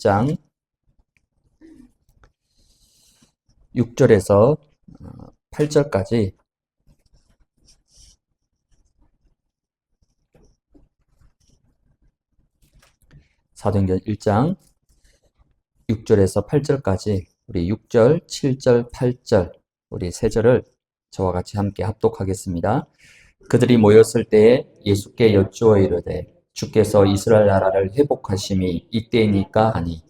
1장 6절에서 8절까지 사도행전 1장 6절에서 8절까지 우리 6절, 7절, 8절 우리 세 절을 저와 같이 함께 합독하겠습니다. 그들이 모였을 때에 예수께 여쭈어 이르되 주께서 이스라엘 나라를 회복하심이 이때이니까 하니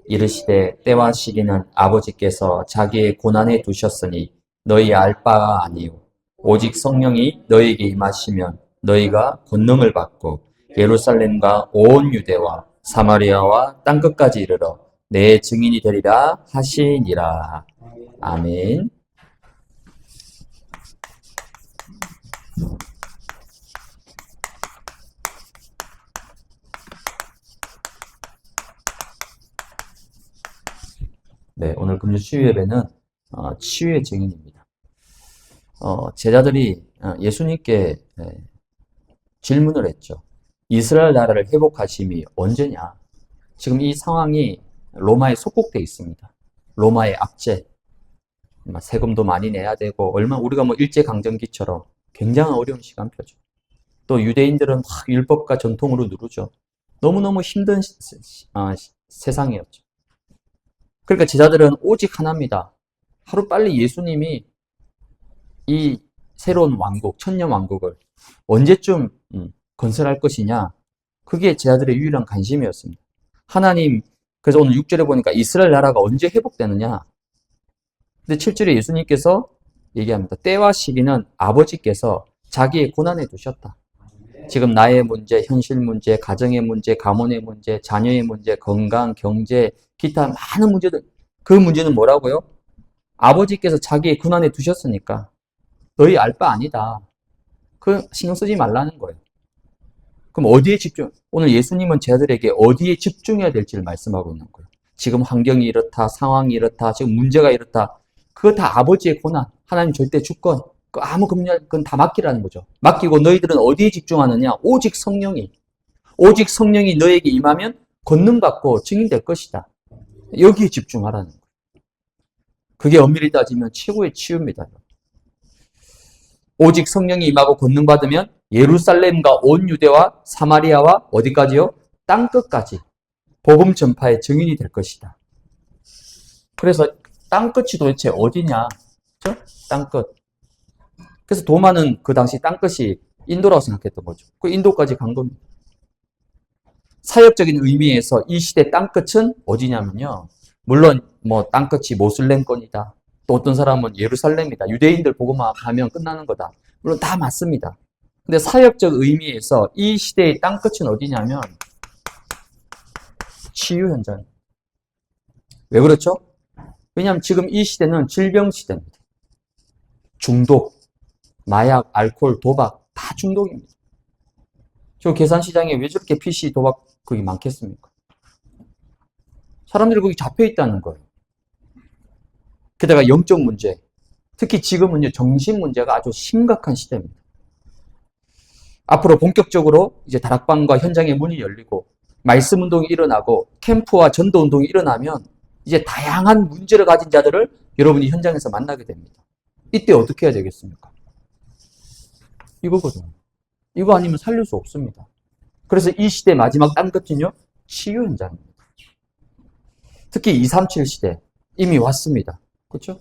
이르시되 때와 시기는 아버지께서 자기의 고난에 두셨으니 너희 알 바가 아니요 오직 성령이 너희에게 임하시면 너희가 권능을 받고 예루살렘과 온 유대와 사마리아와 땅끝까지 이르러 내 증인이 되리라 하시니라. 아멘. 네, 오늘 금요 치유 예배는 치유의 증인입니다. 제자들이 예수님께 질문을 했죠. 이스라엘 나라를 회복하심이 언제냐? 지금 이 상황이 로마에 속국되어 있습니다. 로마의 압제, 세금도 많이 내야 되고 우리가 일제강점기처럼 굉장히 어려운 시간표죠. 또 유대인들은 율법과 전통으로 누르죠. 너무너무 힘든 세상이었죠. 그러니까 제자들은 오직 하나입니다. 하루빨리 예수님이 이 새로운 왕국, 천년 왕국을 언제쯤 건설할 것이냐. 그게 제자들의 유일한 관심이었습니다. 하나님, 그래서 오늘 6절에 보니까 이스라엘 나라가 언제 회복되느냐. 근데 7절에 예수님께서 얘기합니다. 때와 시기는 아버지께서 자기의 고난에 두셨다. 지금 나의 문제, 현실 문제, 가정의 문제, 가문의 문제, 자녀의 문제, 건강, 경제, 기타 많은 문제들, 그 문제는 뭐라고요? 아버지께서 자기의 고난에 두셨으니까 너희 알 바 아니다. 그 신경 쓰지 말라는 거예요. 그럼 어디에 집중? 오늘 예수님은 제자들에게 어디에 집중해야 될지를 말씀하고 있는 거예요. 지금 환경이 이렇다, 상황이 이렇다, 지금 문제가 이렇다. 그거 다 아버지의 고난, 하나님 절대 주권, 아무 금년 그건 다 맡기라는 거죠. 맡기고 너희들은 어디에 집중하느냐? 오직 성령이 너에게 임하면 권능 받고 증인될 것이다. 여기에 집중하라는 거예요. 그게 엄밀히 따지면 최고의 치유입니다. 오직 성령이 임하고 권능 받으면 예루살렘과 온 유대와 사마리아와 어디까지요? 땅끝까지 복음 전파의 증인이 될 것이다. 그래서 땅끝이 도대체 어디냐? 그렇죠? 땅끝. 그래서 도마는 그 당시 땅끝이 인도라고 생각했던 거죠. 그 인도까지 간 겁니다. 사역적인 의미에서 이 시대 땅끝은 어디냐면요. 물론 땅끝이 모슬렘권이다. 또 어떤 사람은 예루살렘이다. 유대인들 보고만 하면 끝나는 거다. 물론 다 맞습니다. 근데 사역적 의미에서 이 시대의 땅끝은 어디냐면 치유 현장. 왜 그렇죠? 왜냐하면 지금 이 시대는 질병 시대입니다. 중독, 마약, 알코올, 도박 다 중독입니다. 저 계산시장에 왜 저렇게 PC 도박 그게 많겠습니까? 사람들이 거기 잡혀 있다는 거예요. 게다가 영적 문제, 특히 지금은요 정신 문제가 아주 심각한 시대입니다. 앞으로 본격적으로 이제 다락방과 현장의 문이 열리고 말씀 운동이 일어나고 캠프와 전도 운동이 일어나면 이제 다양한 문제를 가진 자들을 여러분이 현장에서 만나게 됩니다. 이때 어떻게 해야 되겠습니까? 이거거든요. 이거 아니면 살릴 수 없습니다. 그래서 이 시대 마지막 땅끝은요 치유 현장입니다. 특히 237 시대 이미 왔습니다. 그렇죠?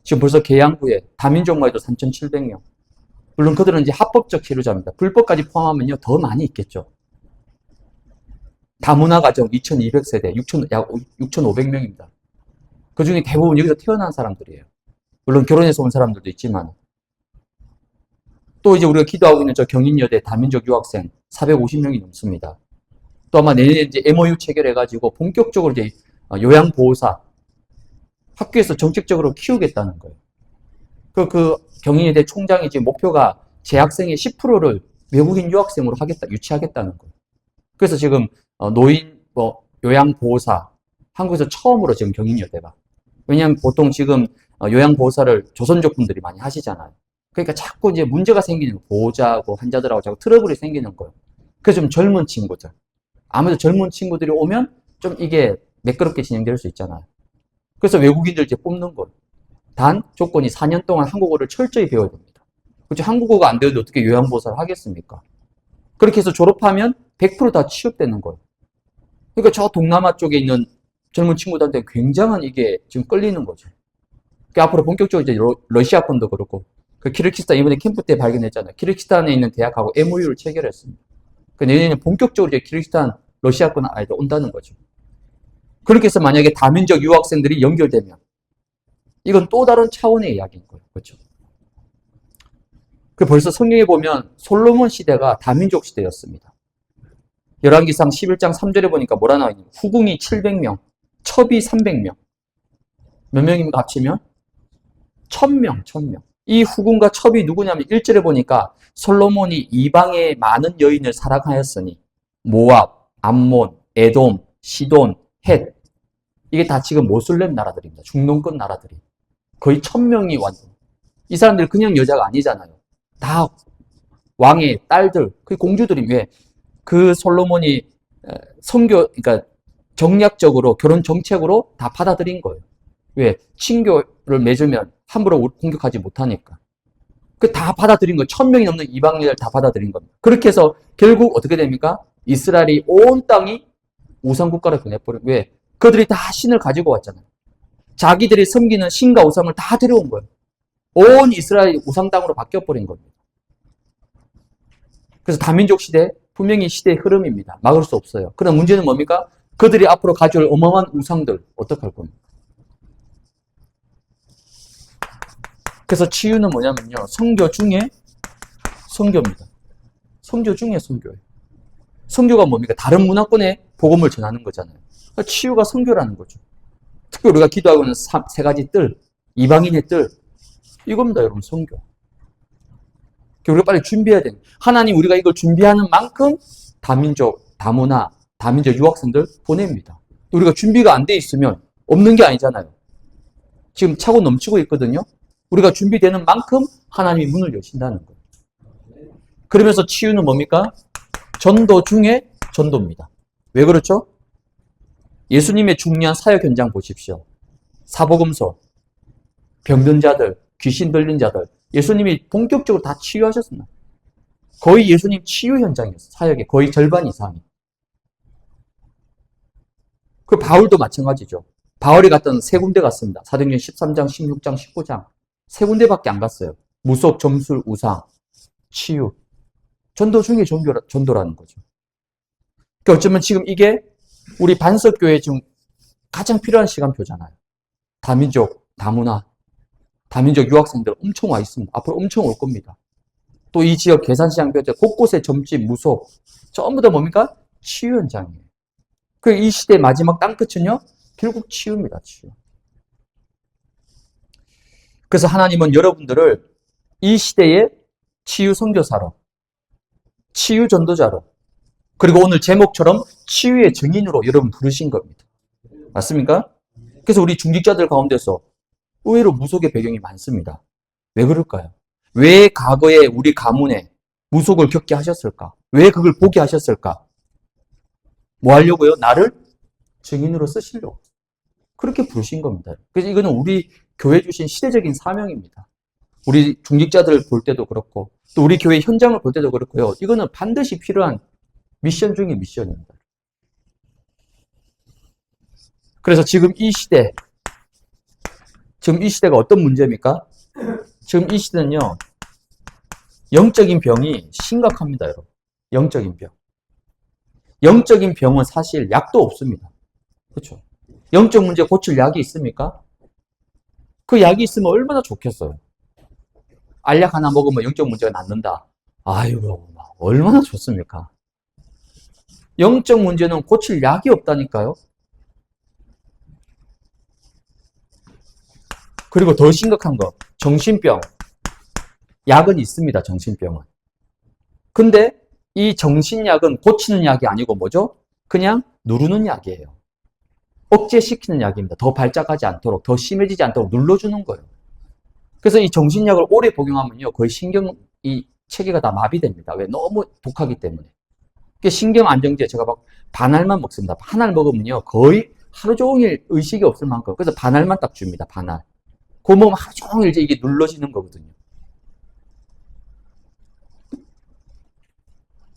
지금 벌써 계양구에 다민족만 해도 3,700명. 물론 그들은 이제 합법적 치료자입니다. 불법까지 포함하면요 더 많이 있겠죠. 다문화가정 2,200세대, 약 6,500명입니다. 그 중에 대부분 여기서 태어난 사람들이에요. 물론 결혼해서 온 사람들도 있지만. 또 이제 우리가 기도하고 있는 저 경인여대 다민족 유학생 450명이 넘습니다. 또 아마 내년에 이제 MOU 체결해가지고 본격적으로 이제 요양보호사 학교에서 정책적으로 키우겠다는 거예요. 그 경인여대 총장이 지금 목표가 재학생의 10%를 외국인 유학생으로 유치하겠다는 거예요. 그래서 지금 노인 요양보호사 한국에서 처음으로 지금 경인여대가. 왜냐하면 보통 지금 요양보호사를 조선족 분들이 많이 하시잖아요. 그러니까 자꾸 이제 문제가 생기는 거예요. 보호자하고 환자들하고 자꾸 트러블이 생기는 거예요. 그래서 좀 젊은 친구들. 아무래도 젊은 친구들이 오면 좀 이게 매끄럽게 진행될 수 있잖아요. 그래서 외국인들 이제 뽑는 거예요. 단 조건이 4년 동안 한국어를 철저히 배워야 됩니다. 그렇죠? 한국어가 안 배우는데 어떻게 요양보살을 하겠습니까? 그렇게 해서 졸업하면 100%다 취업되는 거예요. 그러니까 저 동남아 쪽에 있는 젊은 친구들한테 굉장한 이게 지금 끌리는 거죠. 그러니까 앞으로 본격적으로 이제 러시아권도 그렇고, 그 키르기스탄 이번에 캠프 때 발견했잖아요. 키르기스탄에 있는 대학하고 MOU를 체결했습니다. 그 내년에 본격적으로 이제 키르기스탄, 러시아권 아이들 온다는 거죠. 그렇게 해서 만약에 다민족 유학생들이 연결되면 이건 또 다른 차원의 이야기인 거예요. 그렇죠? 그 벌써 성경에 보면 솔로몬 시대가 다민족 시대였습니다. 열왕기상 11장 3절에 보니까 뭐라 나와 있냐면 후궁이 700명, 첩이 300명. 몇 명입니까 합치면? 1000명, 1000명. 이 후궁과 첩이 누구냐면 1절에 보니까 솔로몬이 이방의 많은 여인을 사랑하였으니 모압, 암몬, 에돔, 시돈, 헷 이게 다 지금 모슬렘 나라들입니다. 중동권 나라들이. 거의 1000명이 완전. 이 사람들 그냥 여자가 아니잖아요. 다 왕의 딸들, 그 공주들이 왜? 그 솔로몬이 선교, 그러니까 정략적으로 결혼 정책으로 다 받아들인 거예요. 왜? 친교를 맺으면 함부로 공격하지 못하니까. 그 다 받아들인 거예요. 1000명이 넘는 이방인을 다 받아들인 겁니다. 그렇게 해서 결국 어떻게 됩니까? 이스라엘이 온 땅이 우상국가로 변해버려요. 왜? 그들이 다 신을 가지고 왔잖아요. 자기들이 섬기는 신과 우상을 다 데려온 거예요. 온 이스라엘이 우상 땅으로 바뀌어버린 겁니다. 그래서 다민족 시대, 분명히 시대의 흐름입니다. 막을 수 없어요. 그러나 문제는 뭡니까? 그들이 앞으로 가져올 어마어마한 우상들, 어떡할 겁니까? 그래서 치유는 뭐냐면요. 선교 중에 선교입니다. 선교 중에 선교예요. 선교가 뭡니까? 다른 문화권에 복음을 전하는 거잖아요. 그러니까 치유가 선교라는 거죠. 특히 우리가 기도하고 있는 세 가지 뜰, 이방인의 뜰, 이겁니다, 여러분, 선교. 우리가 빨리 준비해야 돼요. 하나님 우리가 이걸 준비하는 만큼 다민족, 다문화, 다민족 유학생들 보냅니다. 우리가 준비가 안 돼 있으면 없는 게 아니잖아요. 지금 차고 넘치고 있거든요. 우리가 준비되는 만큼 하나님이 문을 여신다는 거예요. 그러면서 치유는 뭡니까? 전도 중에 전도입니다. 왜 그렇죠? 예수님의 중요한 사역 현장 보십시오. 사복음서, 병든 자들, 귀신 들린 자들, 예수님이 본격적으로 다 치유하셨습니다. 거의 예수님 치유 현장이었어요. 사역의 거의 절반 이상이. 그 바울도 마찬가지죠. 바울이 갔던 세 군데 갔습니다. 사도행전 13장, 16장, 19장. 세 군데밖에 안 갔어요. 무속, 점술, 우상, 치유. 전도 중에 전도라는 거죠. 그러니까 어쩌면 지금 이게 우리 반석교회 지금 가장 필요한 시간표잖아요. 다민족, 다문화, 다민족 유학생들 엄청 와 있습니다. 앞으로 엄청 올 겁니다. 또 이 지역 계산시장뼈 곳곳에 점집, 무속 전부 다 뭡니까? 치유 현장이에요. 그 이 시대의 마지막 땅끝은요, 결국 치유입니다. 치유. 그래서 하나님은 여러분들을 이 시대의 치유 선교사로, 치유 전도자로, 그리고 오늘 제목처럼 치유의 증인으로 여러분 부르신 겁니다. 맞습니까? 그래서 우리 중직자들 가운데서 의외로 무속의 배경이 많습니다. 왜 그럴까요? 왜 과거에 우리 가문에 무속을 겪게 하셨을까? 왜 그걸 보게 하셨을까? 뭐 하려고요? 나를 증인으로 쓰시려고. 그렇게 부르신 겁니다. 그래서 이거는 우리 교회 주신 시대적인 사명입니다. 우리 중직자들을 볼 때도 그렇고 또 우리 교회 현장을 볼 때도 그렇고요. 이거는 반드시 필요한 미션 중의 미션입니다. 그래서 지금 이 시대가 어떤 문제입니까? 지금 이 시대는요, 영적인 병이 심각합니다, 여러분. 영적인 병. 영적인 병은 사실 약도 없습니다. 그렇죠? 영적 문제 고칠 약이 있습니까? 그 약이 있으면 얼마나 좋겠어요. 알약 하나 먹으면 영적 문제가 낫는다. 아이고, 얼마나 좋습니까? 영적 문제는 고칠 약이 없다니까요. 그리고 더 심각한 거, 정신병. 약은 있습니다, 정신병은. 근데 이 정신약은 고치는 약이 아니고 뭐죠? 그냥 누르는 약이에요. 억제시키는 약입니다. 더 발작하지 않도록, 더 심해지지 않도록 눌러주는 거예요. 그래서 이 정신약을 오래 복용하면요, 거의 신경, 이 체계가 다 마비됩니다. 왜? 너무 독하기 때문에. 신경 안정제 제가 막 반알만 먹습니다. 한 알 먹으면요 거의 하루 종일 의식이 없을 만큼. 그래서 반알만 딱 줍니다. 반알. 그거 먹으면 하루 종일 이제 이게 눌러지는 거거든요.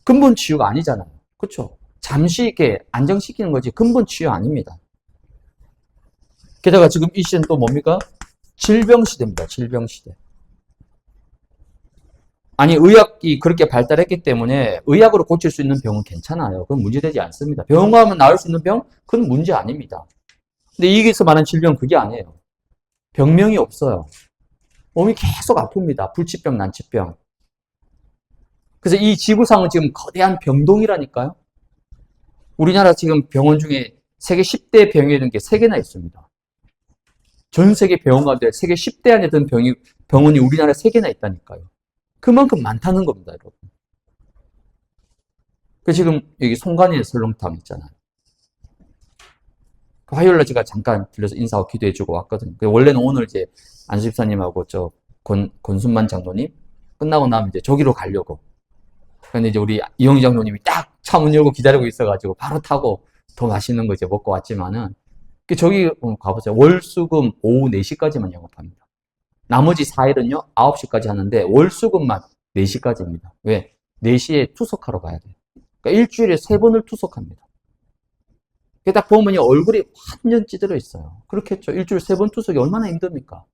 근본 치유가 아니잖아요. 그렇죠? 잠시 이렇게 안정시키는 거지 근본 치유 아닙니다. 게다가 지금 이 시대는 또 뭡니까? 질병 시대입니다. 질병 시대. 아니 의학이 그렇게 발달했기 때문에 의학으로 고칠 수 있는 병은 괜찮아요. 그건 문제되지 않습니다. 병원 가면 나을 수 있는 병? 그건 문제 아닙니다. 근데 여기서 말하는 질병은 그게 아니에요. 병명이 없어요. 몸이 계속 아픕니다. 불치병, 난치병. 그래서 이 지구상은 지금 거대한 병동이라니까요. 우리나라 지금 병원 중에 세계 10대 병이라는 게 3개나 있습니다. 전 세계 병원 가운데 세계 10대 안에 든 병원이 우리나라에 3개나 있다니까요. 그만큼 많다는 겁니다, 여러분. 그 지금 여기 송간에 설렁탕 있잖아요. 화요일날 제가 잠깐 들려서 인사하고 기도해주고 왔거든요. 원래는 오늘 이제 안수 집사님하고 권순만 장로님 끝나고 나면 이제 저기로 가려고. 근데 이제 우리 이영희 장로님이 딱 차 문 열고 기다리고 있어가지고 바로 타고 더 맛있는 거 이제 먹고 왔지만은 저기 가보세요. 월수금 오후 4시까지만 영업합니다. 나머지 4일은요 9시까지 하는데 월수금만 4시까지입니다. 왜? 4시에 투석하러 가야 돼요. 그러니까 일주일에 3번을 투석합니다. 딱 보면 얼굴이 완전 찌들어 있어요. 그렇겠죠. 일주일에 3번 투석이 얼마나 힘듭니까?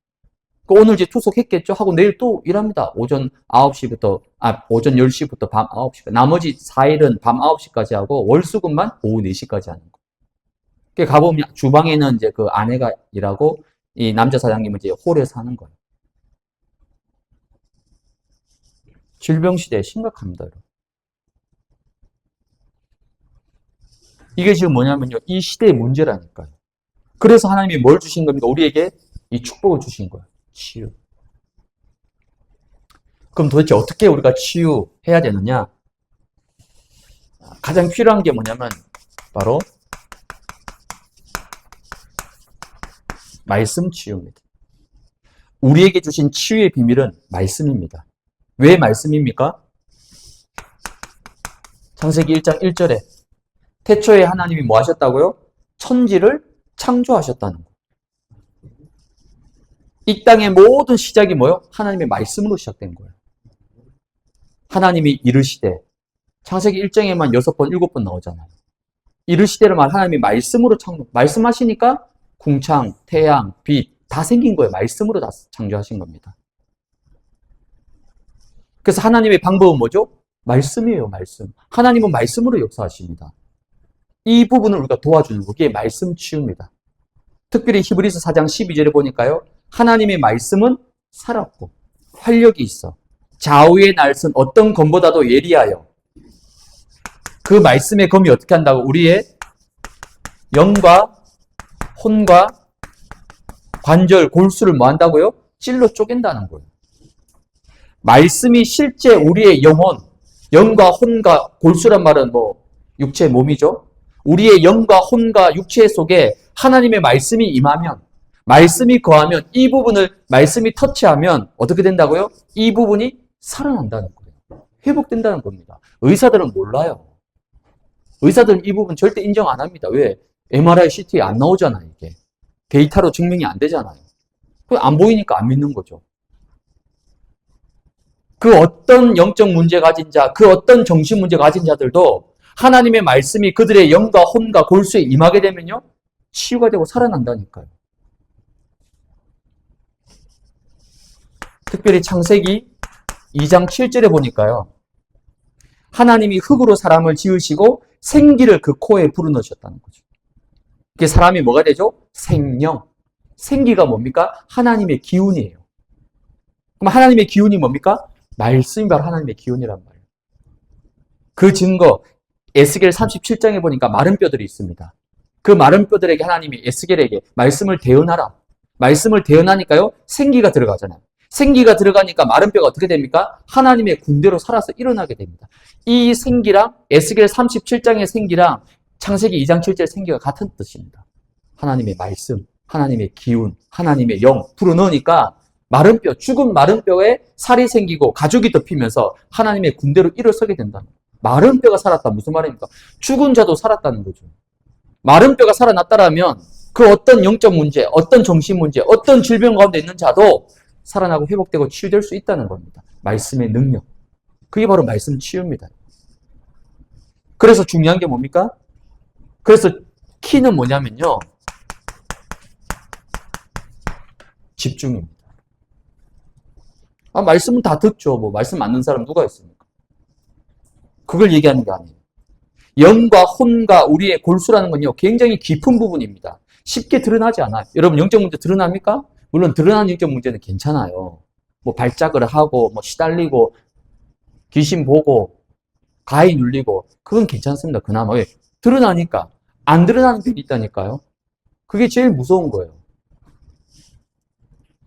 오늘 이제 투석했겠죠? 하고 내일 또 일합니다. 오전 10시부터 밤 9시까지. 나머지 4일은 밤 9시까지 하고 월수금만 오후 4시까지 하는 거. 가보면 주방에는 이제 그 아내가 일하고 이 남자 사장님은 이제 홀에서 하는 거예요. 질병시대 심각합니다, 여러분. 이게 지금 뭐냐면요. 이 시대의 문제라니까요. 그래서 하나님이 뭘 주신 겁니까? 우리에게 이 축복을 주신 거예요. 치유. 그럼 도대체 어떻게 우리가 치유해야 되느냐? 가장 필요한 게 뭐냐면 바로 말씀 치유입니다. 우리에게 주신 치유의 비밀은 말씀입니다. 왜 말씀입니까? 창세기 1장 1절에 태초에 하나님이 뭐 하셨다고요? 천지를 창조하셨다는 거예요. 이 땅의 모든 시작이 뭐예요? 하나님의 말씀으로 시작된 거예요. 하나님이 이르시되 창세기 1장에만 6번, 7번 나오잖아요. 이르시되를 말 하나님이 말씀으로 말씀하시니까 궁창, 태양, 빛 다 생긴 거예요. 말씀으로 다 창조하신 겁니다. 그래서 하나님의 방법은 뭐죠? 말씀이에요. 말씀. 하나님은 말씀으로 역사하십니다. 이 부분을 우리가 도와주는 그게 말씀 치유입니다. 특별히 히브리서 4장 12절에 보니까요. 하나님의 말씀은 살았고 활력이 있어 좌우의 날선 어떤 검보다도 예리하여 그 말씀의 검이 어떻게 한다고? 우리의 영과 혼과 관절, 골수를 뭐 한다고요? 찔러 쪼갠다는 거예요. 말씀이 실제 우리의 영혼, 영과 혼과 골수란 말은 육체 몸이죠. 우리의 영과 혼과 육체 속에 하나님의 말씀이 임하면 말씀이 거하면 이 부분을 말씀이 터치하면 어떻게 된다고요? 이 부분이 살아난다는 거예요. 회복된다는 겁니다. 의사들은 몰라요. 의사들은 이 부분 절대 인정 안 합니다. 왜? MRI, CT에 안 나오잖아요. 이게. 데이터로 증명이 안 되잖아요. 안 보이니까 안 믿는 거죠. 그 어떤 영적 문제 가진 자, 그 어떤 정신 문제 가진 자들도 하나님의 말씀이 그들의 영과 혼과 골수에 임하게 되면요. 치유가 되고 살아난다니까요. 특별히 창세기 2장 7절에 보니까요. 하나님이 흙으로 사람을 지으시고 생기를 그 코에 불어넣으셨다는 거죠. 그게 사람이 뭐가 되죠? 생명. 생기가 뭡니까? 하나님의 기운이에요. 그럼 하나님의 기운이 뭡니까? 말씀이 바로 하나님의 기운이란 말이에요. 그 증거 에스겔 37장에 보니까 마른 뼈들이 있습니다. 그 마른 뼈들에게 하나님이 에스겔에게 말씀을 대언하라. 말씀을 대언하니까요. 생기가 들어가잖아요. 생기가 들어가니까 마른 뼈가 어떻게 됩니까? 하나님의 군대로 살아서 일어나게 됩니다. 이 생기랑 에스겔 37장의 생기랑 창세기 2장 7절 생기가 같은 뜻입니다. 하나님의 말씀, 하나님의 기운, 하나님의 영 불어넣으니까 마른 뼈, 죽은 마른 뼈에 살이 생기고 가죽이 덮이면서 하나님의 군대로 일어서게 된다는 거예요. 마른 뼈가 살았다. 무슨 말입니까? 죽은 자도 살았다는 거죠. 마른 뼈가 살아났다라면 그 어떤 영적 문제, 어떤 정신 문제, 어떤 질병 가운데 있는 자도 살아나고 회복되고 치유될 수 있다는 겁니다. 말씀의 능력. 그게 바로 말씀 치유입니다. 그래서 중요한 게 뭡니까? 그래서 키는 뭐냐면요. 집중입니다. 말씀은 다 듣죠. 뭐 말씀 맞는 사람 누가 있습니까? 그걸 얘기하는 게 아니에요. 영과 혼과 우리의 골수라는 건요, 굉장히 깊은 부분입니다. 쉽게 드러나지 않아요. 여러분, 영적 문제 드러납니까? 물론 드러나는 영적 문제는 괜찮아요. 뭐 발작을 하고, 뭐 시달리고, 귀신 보고, 가위 눌리고, 그건 괜찮습니다. 그나마. 왜? 드러나니까. 안 드러나는 게 있다니까요. 그게 제일 무서운 거예요.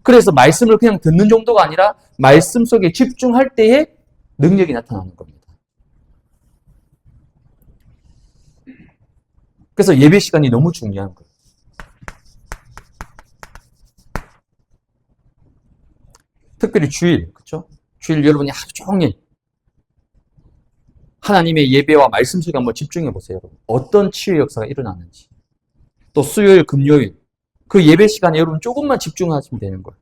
그래서 말씀을 그냥 듣는 정도가 아니라 말씀 속에 집중할 때에 능력이 나타나는 겁니다. 그래서 예배 시간이 너무 중요한 거예요. 특별히 주일, 그렇죠? 주일 여러분이 하루 종일 하나님의 예배와 말씀 속에 한번 집중해 보세요. 여러분. 어떤 치유의 역사가 일어나는지. 또 수요일, 금요일 그 예배 시간에 여러분 조금만 집중하시면 되는 거예요.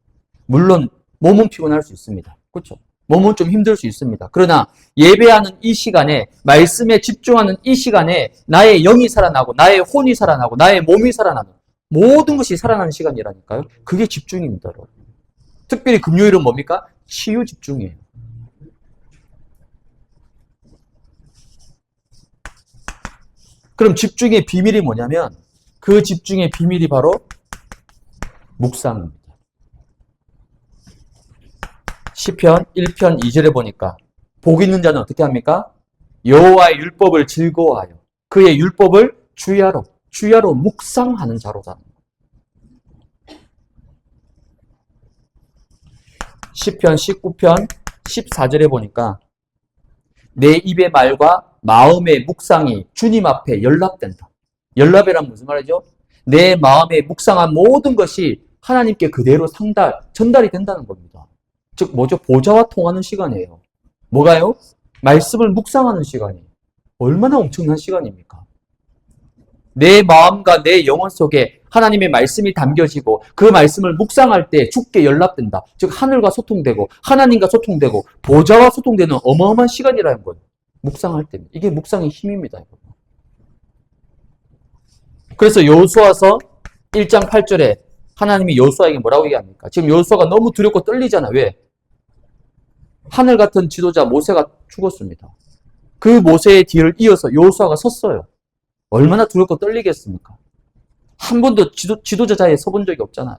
물론 몸은 피곤할 수 있습니다. 그렇죠? 몸은 좀 힘들 수 있습니다. 그러나 예배하는 이 시간에, 말씀에 집중하는 이 시간에 나의 영이 살아나고 나의 혼이 살아나고 나의 몸이 살아나는 모든 것이 살아나는 시간이라니까요. 그게 집중입니다. 여러분. 특별히 금요일은 뭡니까? 치유 집중이에요. 그럼 집중의 비밀이 뭐냐면 그 집중의 비밀이 바로 묵상입니다. 시편 1편 2절에 보니까 복 있는 자는 어떻게 합니까? 여호와의 율법을 즐거워하여 그의 율법을 주야로 묵상하는 자로다. 시편 19편 14절에 보니까 내 입의 말과 마음의 묵상이 주님 앞에 연락된다. 연락이란 무슨 말이죠? 내 마음에 묵상한 모든 것이 하나님께 그대로 전달이 된다는 겁니다. 즉 뭐죠? 보좌와 통하는 시간이에요. 뭐가요? 말씀을 묵상하는 시간이에요. 얼마나 엄청난 시간입니까? 내 마음과 내 영혼 속에 하나님의 말씀이 담겨지고 그 말씀을 묵상할 때 주께 연락된다. 즉 하늘과 소통되고 하나님과 소통되고 보좌와 소통되는 어마어마한 시간이라는 거예요. 묵상할 때. 이게 묵상의 힘입니다. 그래서 여호수아서 1장 8절에 하나님이 여호수아에게 뭐라고 얘기합니까? 지금 여호수아가 너무 두렵고 떨리잖아. 왜? 하늘 같은 지도자 모세가 죽었습니다. 그 모세의 뒤를 이어서 여호수아가 섰어요. 얼마나 두렵고 떨리겠습니까? 한 번도 지도자 자리에 서본 적이 없잖아요.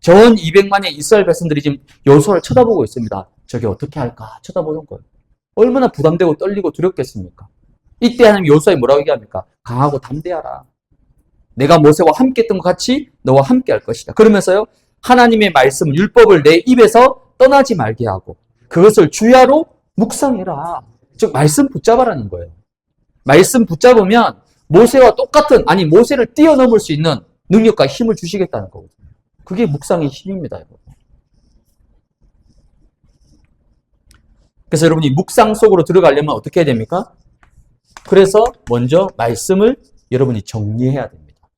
전 200만의 이스라엘 백성들이 지금 여호수아를 쳐다보고 있습니다. 저게 어떻게 할까 쳐다보는 거예요. 얼마나 부담되고 떨리고 두렵겠습니까? 이때 하나님 여호수아에 뭐라고 얘기합니까? 강하고 담대하라. 내가 모세와 함께 했던 것 같이 너와 함께 할 것이다. 그러면서요, 하나님의 말씀, 율법을 내 입에서 떠나지 말게 하고 그것을 주야로 묵상해라. 즉 말씀 붙잡아라는 거예요. 말씀 붙잡으면 모세와 똑같은, 아니 모세를 뛰어넘을 수 있는 능력과 힘을 주시겠다는 거거든요. 그게 묵상의 힘입니다. 여러분. 그래서 여러분이 묵상 속으로 들어가려면 어떻게 해야 됩니까? 그래서 먼저 말씀을 여러분이 정리해야 됩니다.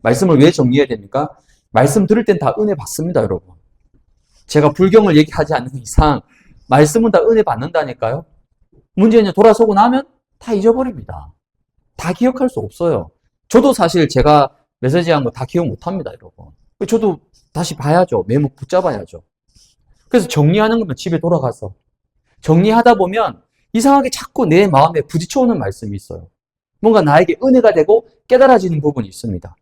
말씀을 왜 정리해야 됩니까? 말씀 들을 땐 다 은혜 받습니다, 여러분. 제가 불경을 얘기하지 않는 이상 말씀은 다 은혜 받는다니까요. 문제는 돌아서고 나면 다 잊어버립니다. 다 기억할 수 없어요. 저도 사실 제가 메시지한 거 다 기억 못합니다, 여러분. 저도 다시 봐야죠. 메모 붙잡아야죠. 그래서 정리하는 거면 집에 돌아가서 정리하다 보면 이상하게 자꾸 내 마음에 부딪혀오는 말씀이 있어요. 뭔가 나에게 은혜가 되고 깨달아지는 부분이 있습니다.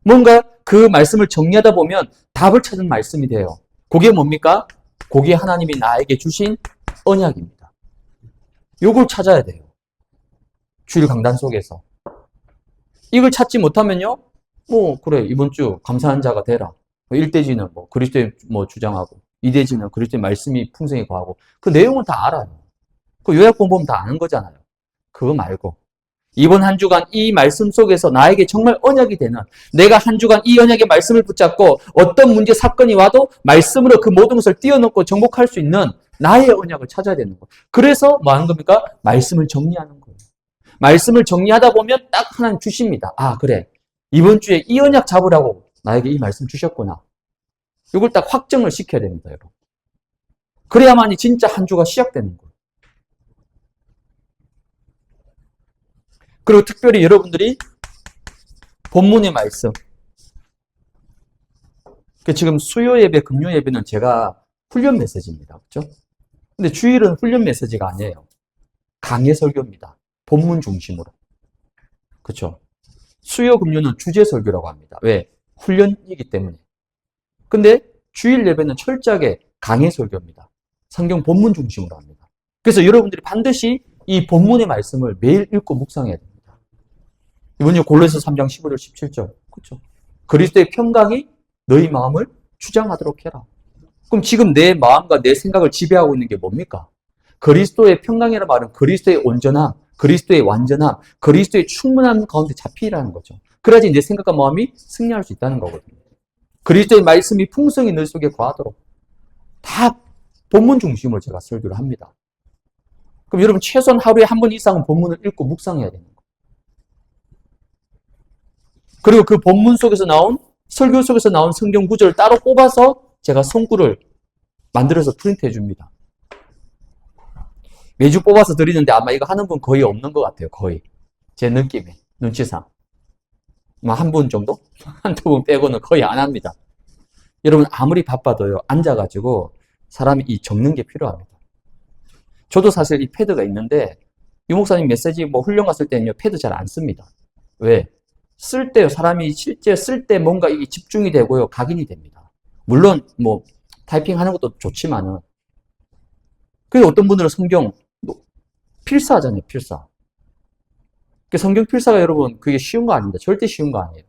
뭔가 그 말씀을 정리하다 보면 답을 찾는 말씀이 돼요. 그게 뭡니까? 그게 하나님이 나에게 주신 언약입니다. 요걸 찾아야 돼요. 주일 강단 속에서. 이걸 찾지 못하면요, 그래, 이번 주 감사한 자가 되라. 1대지는 그리스도의 주장하고, 2대지는 그리스도의 말씀이 풍성히 거하고, 그 내용은 다 알아요. 그 요약본 보면 다 아는 거잖아요. 그거 말고, 이번 한 주간 이 말씀 속에서 나에게 정말 언약이 되는, 내가 한 주간 이 언약의 말씀을 붙잡고 어떤 문제, 사건이 와도 말씀으로 그 모든 것을 뛰어넘고 정복할 수 있는 나의 언약을 찾아야 되는 거예요. 그래서 뭐 하는 겁니까? 말씀을 정리하는 거예요. 말씀을 정리하다 보면 딱 하나님 주십니다. 아, 그래. 이번 주에 이 언약 잡으라고 나에게 이 말씀 주셨구나. 이걸 딱 확정을 시켜야 됩니다, 여러분. 그래야만이 진짜 한 주가 시작되는 거예요. 그리고 특별히 여러분들이 본문의 말씀. 지금 수요 예배, 금요 예배는 제가 훈련 메시지입니다. 그렇죠? 근데 주일은 훈련 메시지가 아니에요. 강해 설교입니다. 본문 중심으로. 그렇죠? 수요, 금요는 주제 설교라고 합니다. 왜? 훈련이기 때문에. 근데 주일 예배는 철저하게 강해 설교입니다. 성경 본문 중심으로 합니다. 그래서 여러분들이 반드시 이 본문의 말씀을 매일 읽고 묵상해야 됩니다. 이번에 골로새 3장 15절 17절. 그렇죠? 그리스도의 평강이 너희 마음을 주장하도록 해라. 그럼 지금 내 마음과 내 생각을 지배하고 있는 게 뭡니까? 그리스도의 평강이라는 말은 그리스도의 온전함, 그리스도의 완전함, 그리스도의 충분함 가운데 잡히라는 거죠. 그래야지 내 생각과 마음이 승리할 수 있다는 거거든요. 그리스도의 말씀이 풍성히 너 속에 거하도록 다 본문 중심으로 제가 설교를 합니다. 그럼 여러분 최소한 하루에 한 번 이상은 본문을 읽고 묵상해야 되는 거예요. 그리고 그 본문 속에서 나온 설교 속에서 나온 성경 구절을 따로 뽑아서 제가 송구를 만들어서 프린트해 줍니다. 매주 뽑아서 드리는데 아마 이거 하는 분 거의 없는 것 같아요. 거의. 제 느낌에. 눈치상. 한 분 정도? 한두 분 빼고는 거의 안 합니다. 여러분 아무리 바빠도요. 앉아가지고 사람이 이 적는 게 필요합니다. 저도 사실 이 패드가 있는데 유 목사님 메시지 훈련 갔을 때는요. 패드 잘 안 씁니다. 왜? 쓸 때요. 사람이 실제 쓸 때 뭔가 이게 집중이 되고요. 각인이 됩니다. 물론 타이핑하는 것도 좋지만은 그래서 어떤 분들은 성경 필사하잖아요. 필사. 성경 필사가 여러분 그게 쉬운 거 아닙니다. 절대 쉬운 거 아니에요.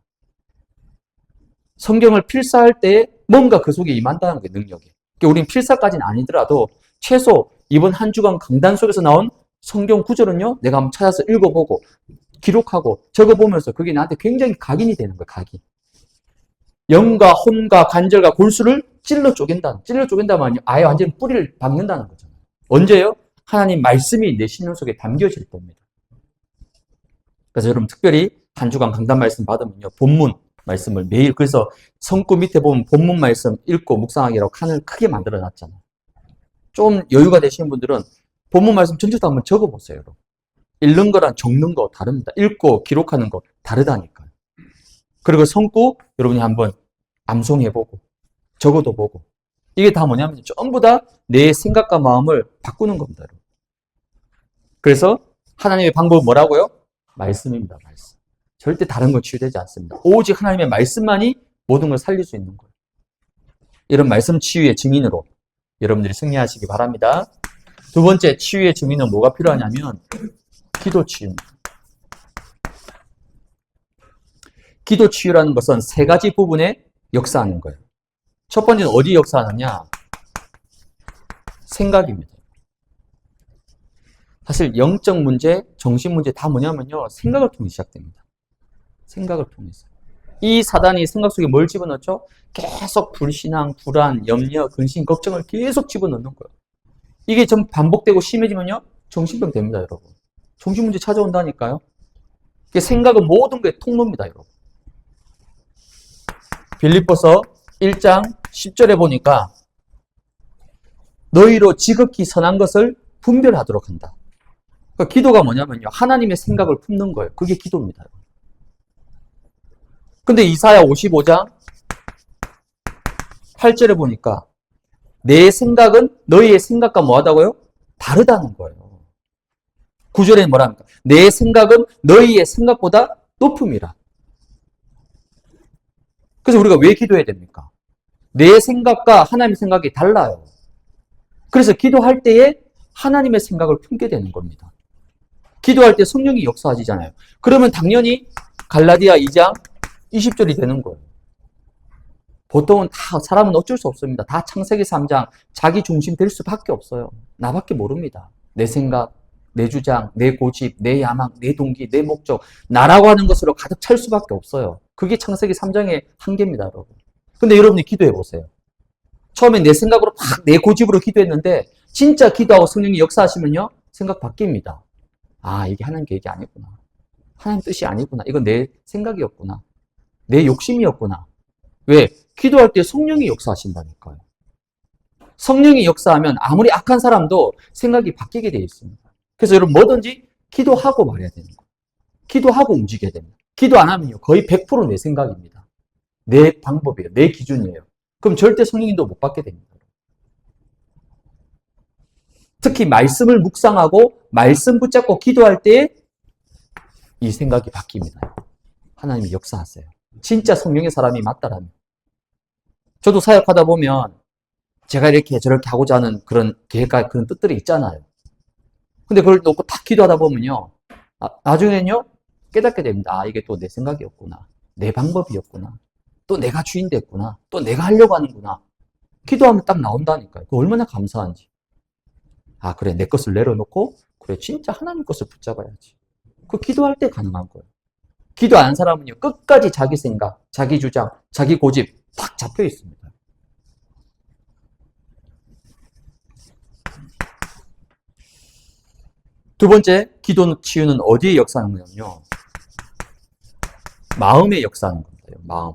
성경을 필사할 때 뭔가 그 속에 임한다는 게 능력이에요. 우린 필사까지는 아니더라도 최소 이번 한 주간 강단 속에서 나온 성경 구절은요. 내가 한번 찾아서 읽어보고 기록하고 적어보면서 그게 나한테 굉장히 각인이 되는 거예요. 각인. 영과 혼과 관절과 골수를 찔러 쪼갠다면 아예 완전히 뿌리를 박는다는 거잖아요. 언제요? 하나님 말씀이 내 심령 속에 담겨질 때입니다. 그래서 여러분 특별히 한 주간 강단 말씀 받으면요. 본문 말씀을 매일 그래서 성구 밑에 보면 본문 말씀 읽고 묵상하기라고 칸을 크게 만들어 놨잖아요. 좀 여유가 되시는 분들은 본문 말씀 전체도 한번 적어보세요. 여러분. 읽는 거랑 적는 거 다릅니다. 읽고 기록하는 거 다르다니까요. 그리고 성구 여러분이 한번 암송해보고 적어도 보고 이게 다 뭐냐면 전부 다 내 생각과 마음을 바꾸는 겁니다. 여러분. 그래서 하나님의 방법은 뭐라고요? 말씀입니다. 말씀. 절대 다른 거 치유되지 않습니다. 오직 하나님의 말씀만이 모든 걸 살릴 수 있는 거예요. 이런 말씀 치유의 증인으로 여러분들이 승리하시기 바랍니다. 두 번째 치유의 증인은 뭐가 필요하냐면 기도 치유입니다. 기도 치유라는 것은 세 가지 부분에 역사하는 거예요. 첫 번째는 어디 역사하느냐? 생각입니다. 사실 영적 문제, 정신 문제 다 뭐냐면요. 생각을 통해 시작됩니다. 생각을 통해서. 이 사단이 생각 속에 뭘 집어넣죠? 계속 불신앙, 불안, 염려, 근심, 걱정을 계속 집어넣는 거예요. 이게 좀 반복되고 심해지면요. 정신병 됩니다, 여러분. 정신 문제 찾아온다니까요. 생각은 모든 게 통로입니다, 여러분. 빌립보서 1장 10절에 보니까 너희로 지극히 선한 것을 분별하도록 한다. 그러니까 기도가 뭐냐면요. 하나님의 생각을 품는 거예요. 그게 기도입니다. 근데 이사야 55장 8절에 보니까 내 생각은 너희의 생각과 뭐하다고요? 다르다는 거예요. 9절에 뭐랍니까? 내 생각은 너희의 생각보다 높음이라. 그래서 우리가 왜 기도해야 됩니까? 내 생각과 하나님의 생각이 달라요. 그래서 기도할 때에 하나님의 생각을 품게 되는 겁니다. 기도할 때 성령이 역사하시잖아요. 그러면 당연히 갈라디아 2장 20절이 되는 거예요. 보통은 다 사람은 어쩔 수 없습니다. 다 창세기 3장 자기 중심 될 수밖에 없어요. 나밖에 모릅니다. 내 생각, 내 주장, 내 고집, 내 야망, 내 동기, 내 목적 나라고 하는 것으로 가득 찰 수밖에 없어요. 그게 창세기 3장의 한계입니다. 여러분. 근데 여러분이 기도해 보세요. 처음에 내 생각으로 막 내 고집으로 기도했는데 진짜 기도하고 성령이 역사하시면요, 생각 바뀝니다. 아, 이게 하나님 계획이 아니구나. 하나님 뜻이 아니구나. 이건 내 생각이었구나. 내 욕심이었구나. 왜? 기도할 때 성령이 역사하신다니까요. 성령이 역사하면 아무리 악한 사람도 생각이 바뀌게 되어 있습니다. 그래서 여러분 뭐든지 기도하고 말해야 되는 거예요. 기도하고 움직여야 됩니다. 기도 안 하면요, 거의 100%내 생각입니다. 내 방법이에요. 내 기준이에요. 그럼 절대 성령님도 못 받게 됩니다. 특히 말씀을 묵상하고 말씀 붙잡고 기도할 때 이 생각이 바뀝니다. 하나님이 역사하세요. 진짜 성령의 사람이 맞다라면. 저도 사역하다 보면 제가 이렇게 저렇게 하고자 하는 그런 계획과 그런 뜻들이 있잖아요. 근데 그걸 놓고 딱 기도하다 보면요, 나중에는요 깨닫게 됩니다. 아, 이게 또 내 생각이었구나. 내 방법이었구나. 또 내가 주인 됐구나. 또 내가 하려고 하는구나. 기도하면 딱 나온다니까요. 그 얼마나 감사한지. 아, 그래, 내 것을 내려놓고 그래, 진짜 하나님 것을 붙잡아야지. 그 기도할 때 가능한 거예요. 기도 안 하는 사람은요, 끝까지 자기 생각, 자기 주장, 자기 고집 딱 잡혀 있습니다. 두 번째, 기도 치유는 어디에 역사하는 거냐면요, 마음에 역사하는 겁니다. 마음.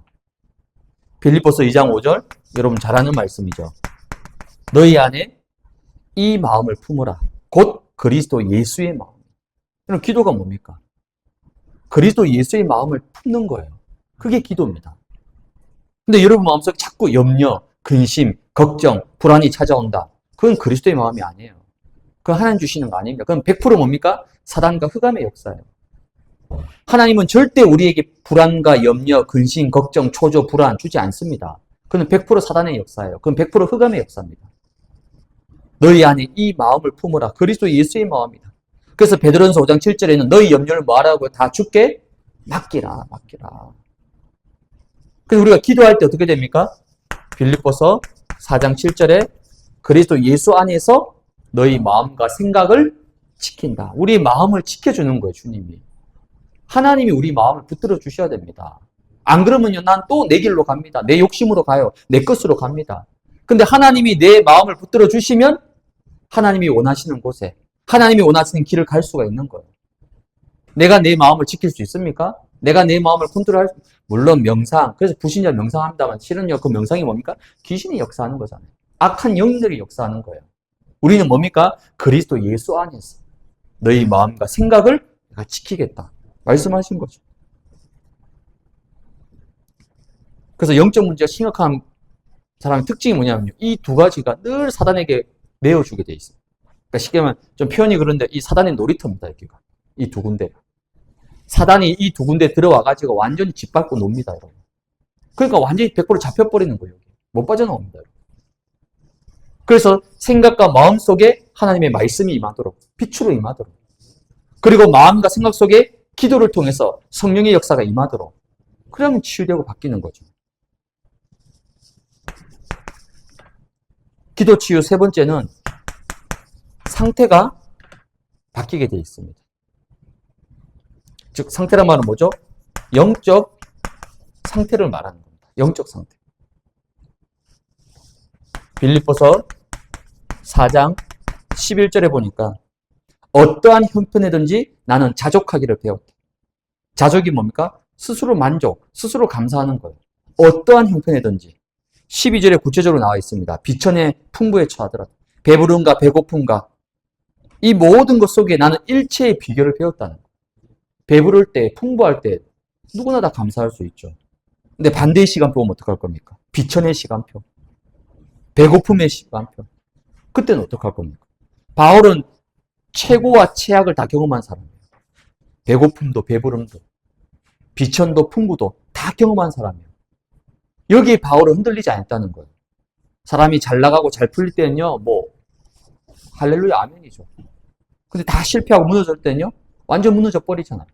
빌립보서 2장 5절, 여러분 잘 아는 말씀이죠. 너희 안에 이 마음을 품으라. 곧 그리스도 예수의 마음. 그럼 기도가 뭡니까? 그리스도 예수의 마음을 품는 거예요. 그게 기도입니다. 근데 여러분 마음속에 자꾸 염려, 근심, 걱정, 불안이 찾아온다. 그건 그리스도의 마음이 아니에요. 그건 하나님 주시는 거 아닙니다. 그건 100% 뭡니까? 사단과 흑암의 역사예요. 하나님은 절대 우리에게 불안과 염려, 근심, 걱정, 초조, 불안 주지 않습니다. 그건 100% 사단의 역사예요. 그건 100% 흑암의 역사입니다. 너희 안에 이 마음을 품으라. 그리스도 예수의 마음이다. 그래서 베드로전서 5장 7절에는 너희 염려를 뭐하라고? 다 주께 맡기라. 그래서 우리가 기도할 때 어떻게 됩니까? 빌립보서 4장 7절에 그리스도 예수 안에서 너희 마음과 생각을 지킨다. 우리 마음을 지켜주는 거예요, 주님이. 하나님이 우리 마음을 붙들어 주셔야 됩니다. 안 그러면요, 난 또 내 길로 갑니다. 내 욕심으로 가요. 내 것으로 갑니다. 근데 하나님이 내 마음을 붙들어 주시면 하나님이 원하시는 곳에, 하나님이 원하시는 길을 갈 수가 있는 거예요. 내가 내 마음을 지킬 수 있습니까? 내가 내 마음을 컨트롤할 수, 물론 명상, 그래서 불신자 명상합니다만 실은요, 그 명상이 뭡니까? 귀신이 역사하는 거잖아요. 악한 영들이 역사하는 거예요. 우리는 뭡니까? 그리스도 예수 안에서 너희 마음과 생각을 내가 지키겠다. 말씀하신 거죠. 그래서 영적 문제가 심각한 사람의 특징이 뭐냐면요, 이 두 가지가 늘 사단에게 내어주게 돼 있어요. 그러니까 쉽게 말하면 좀 표현이 그런데 이 사단의 놀이터입니다. 여기가. 이 두 군데. 사단이 이 두 군데 들어와가지고 완전히 짓밟고 놉니다. 여러분. 그러니까 완전히 100% 잡혀버리는 거예요. 못 빠져나옵니다. 여러분. 그래서 생각과 마음 속에 하나님의 말씀이 임하도록, 빛으로 임하도록, 그리고 마음과 생각 속에 기도를 통해서 성령의 역사가 임하도록, 그러면 치유되고 바뀌는 거죠. 기도 치유 세 번째는 상태가 바뀌게 되어 있습니다. 즉, 상태란 말은 뭐죠? 영적 상태를 말하는 겁니다. 영적 상태. 빌립보서 4장 11절에 보니까 어떠한 형편이든지 나는 자족하기를 배웠다. 자족이 뭡니까? 스스로 만족, 스스로 감사하는 거예요. 어떠한 형편이든지. 12절에 구체적으로 나와 있습니다. 비천의 풍부에 처하더라도, 배부름과 배고픔과 이 모든 것 속에 나는 일체의 비결을 배웠다는 거예요. 배부를 때, 풍부할 때 누구나 다 감사할 수 있죠. 근데 반대의 시간표 보면 어떡할 겁니까? 비천의 시간표, 배고픔의 시간표. 그때는 어떡할 겁니까? 바울은 최고와 최악을 다 경험한 사람이에요. 배고픔도 배부름도 비천도 풍부도 다 경험한 사람이에요. 여기에 바울은 흔들리지 않았다는 거예요. 사람이 잘 나가고 잘 풀릴 때는요, 할렐루야 아멘이죠. 근데 다 실패하고 무너질 때는요, 완전 무너져 버리잖아요.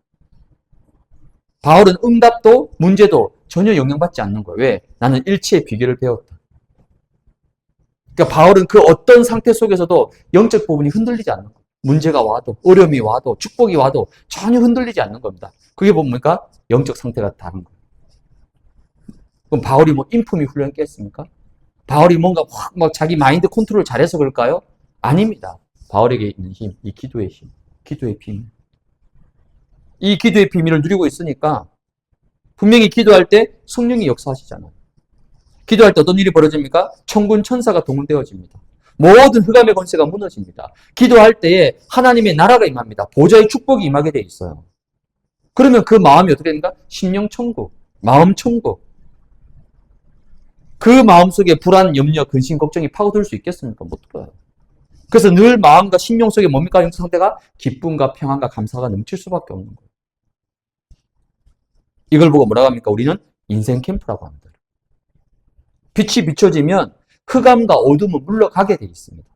바울은 응답도 문제도 전혀 영향받지 않는 거예요. 왜? 나는 일체의 비결을 배웠다. 그러니까 바울은 그 어떤 상태 속에서도 영적 부분이 흔들리지 않는 거예요. 문제가 와도, 어려움이 와도, 축복이 와도 전혀 흔들리지 않는 겁니다. 그게 뭡니까? 영적 상태가 다른 거예요. 그럼 바울이 인품이 훈련했겠습니까? 바울이 뭔가 확 자기 마인드 컨트롤 잘해서 그럴까요? 아닙니다. 바울에게 있는 힘, 이 기도의 힘, 기도의 비밀. 이 기도의 비밀을 누리고 있으니까 분명히 기도할 때 성령이 역사하시잖아요. 기도할 때 어떤 일이 벌어집니까? 천군 천사가 동원되어집니다. 모든 흑암의 권세가 무너집니다. 기도할 때에 하나님의 나라가 임합니다. 보좌의 축복이 임하게 돼 있어요. 그러면 그 마음이 어떻게 됩니까? 심령 천국, 마음 천국. 그 마음속에 불안, 염려, 근심, 걱정이 파고들 수 있겠습니까? 못 들어요. 그래서 늘 마음과 심령 속에 뭡니까? 영적 상태가 기쁨과 평안과 감사가 넘칠 수밖에 없는 거예요. 이걸 보고 뭐라고 합니까? 우리는 인생 캠프라고 합니다. 빛이 비춰지면 흑암과 어둠은 물러가게 돼 있습니다.